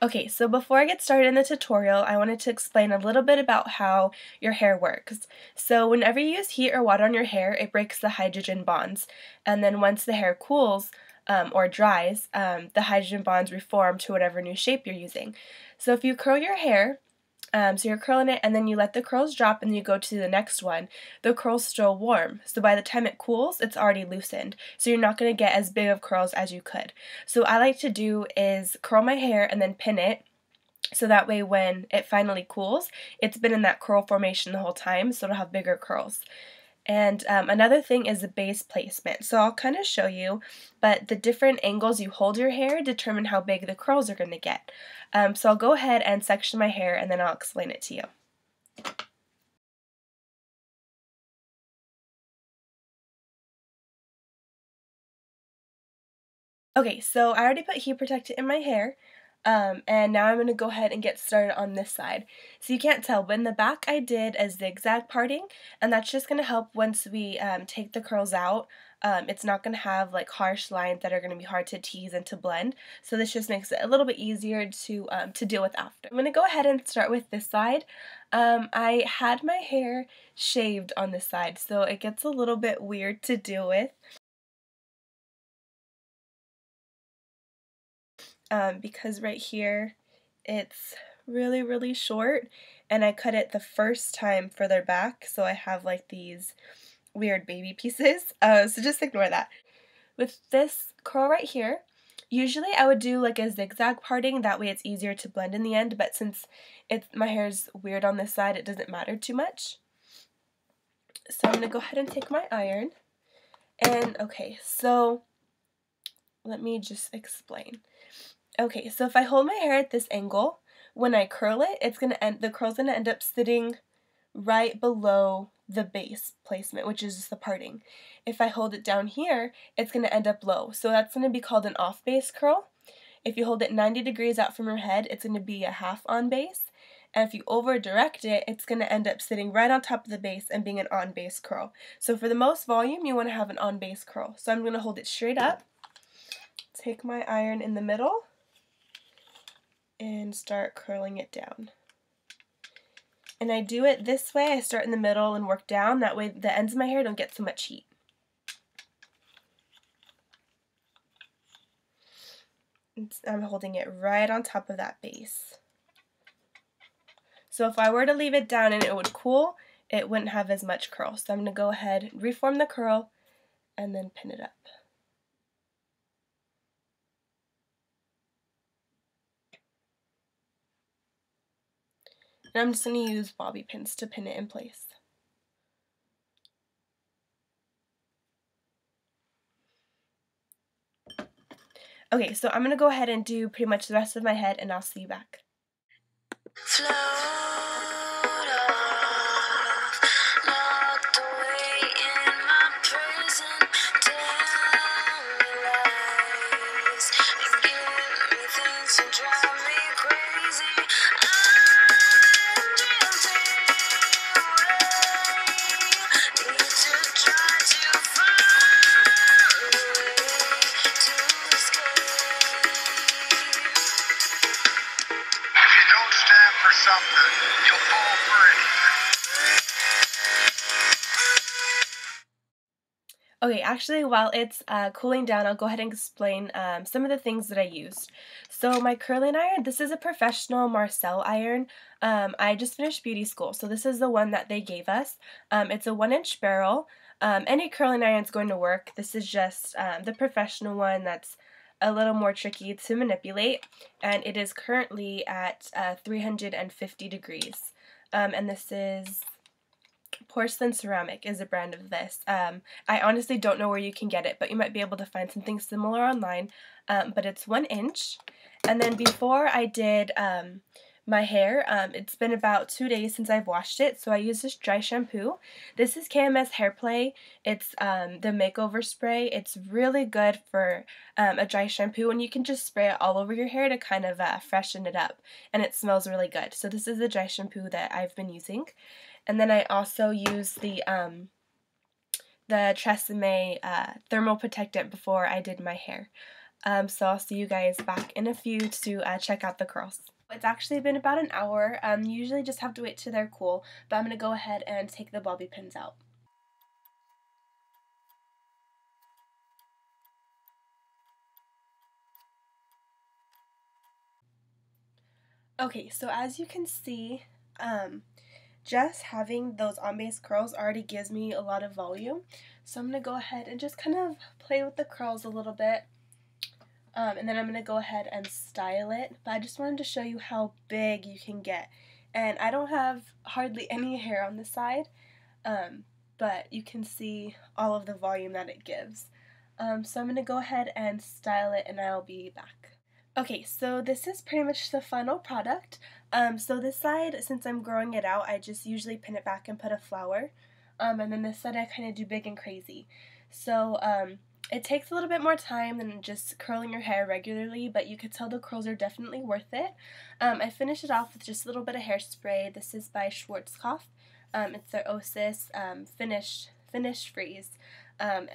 Okay, so before I get started in the tutorial, I wanted to explain a little bit about how your hair works. So whenever you use heat or water on your hair, it breaks the hydrogen bonds. And then once the hair cools or dries, the hydrogen bonds reform to whatever new shape you're using. So if you curl your hair, so you're curling it and then you let the curls drop and you go to the next one, the curl's still warm. So by the time it cools, it's already loosened. So you're not going to get as big of curls as you could. So what I like to do is curl my hair and then pin it. So that way when it finally cools, it's been in that curl formation the whole time, so it'll have bigger curls. And another thing is the base placement. So I'll kind of show you, but the different angles you hold your hair determine how big the curls are going to get. So I'll go ahead and section my hair and then I'll explain it to you. Okay, so I already put heat protectant in my hair, and now I'm going to go ahead and get started on this side. So you can't tell, but in the back I did a zigzag parting, and that's just going to help once we take the curls out. It's not going to have like harsh lines that are going to be hard to tease and to blend, so this just makes it a little bit easier to deal with after. I'm going to go ahead and start with this side. I had my hair shaved on this side, so it gets a little bit weird to deal with. Because right here it's really short and I cut it the first time further back, so I have like these weird baby pieces, so just ignore that. With this curl right here, usually I would do like a zigzag parting, that way it's easier to blend in the end, but since my hair's weird on this side, it doesn't matter too much. So I'm going to go ahead and take my iron, and okay, so let me just explain. Okay, so if I hold my hair at this angle, when I curl it, the curl's gonna end up sitting right below the base placement, which is just the parting. If I hold it down here, it's gonna end up low. So that's gonna be called an off base curl. If you hold it 90 degrees out from your head, it's gonna be a half on base. And if you over direct it, it's gonna end up sitting right on top of the base and being an on base curl. So for the most volume, you wanna have an on base curl. So I'm gonna hold it straight up, take my iron in the middle, and start curling it down. And I do it this way. I start in the middle and work down. That way the ends of my hair don't get so much heat. I'm holding it right on top of that base. So if I were to leave it down and it would cool, it wouldn't have as much curl. So I'm going to go ahead, reform the curl, and then pin it up. And I'm just going to use bobby pins to pin it in place. Okay, so I'm going to go ahead and do pretty much the rest of my head, and I'll see you back. Float off, locked away in my prison. Tell me lies and give me things to drive me crazy. I'm drifting away, need to try to find a way to escape. If you don't stand for something, you'll fall for anything. Okay, actually, while it's cooling down, I'll go ahead and explain some of the things that I used. So my curling iron, this is a professional Marcel iron. I just finished beauty school, so this is the one that they gave us. It's a 1-inch barrel. Any curling iron is going to work. This is just the professional one that's a little more tricky to manipulate, and it is currently at 350 degrees. And this is Porcelain Ceramic is a brand of this. I honestly don't know where you can get it, but you might be able to find something similar online. But it's 1 inch. And then before I did my hair, it's been about 2 days since I've washed it, so I use this dry shampoo. This is KMS Hair Play. It's the makeover spray. It's really good for a dry shampoo, and you can just spray it all over your hair to kind of freshen it up, and it smells really good. So this is the dry shampoo that I've been using. And then I also use the Tresemme thermal protectant before I did my hair. So I'll see you guys back in a few to check out the curls. It's actually been about an hour. You usually just have to wait till they're cool, but I'm going to go ahead and take the bobby pins out. Okay, so as you can see, just having those on-base curls already gives me a lot of volume. So I'm going to go ahead and just kind of play with the curls a little bit. And then I'm going to go ahead and style it. But I just wanted to show you how big you can get. And I don't have hardly any hair on the side, but you can see all of the volume that it gives. So I'm going to go ahead and style it and I'll be back. Okay, so this is pretty much the final product. So this side, since I'm growing it out, I just usually pin it back and put a flower. And then this side I kind of do big and crazy. So it takes a little bit more time than just curling your hair regularly, but you could tell the curls are definitely worth it. I finished it off with just a little bit of hairspray. This is by Schwarzkopf. It's their Osis finish freeze.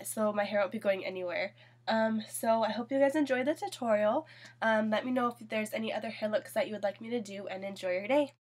So my hair won't be going anywhere. So I hope you guys enjoyed the tutorial. Let me know if there's any other hair looks that you would like me to do, and enjoy your day.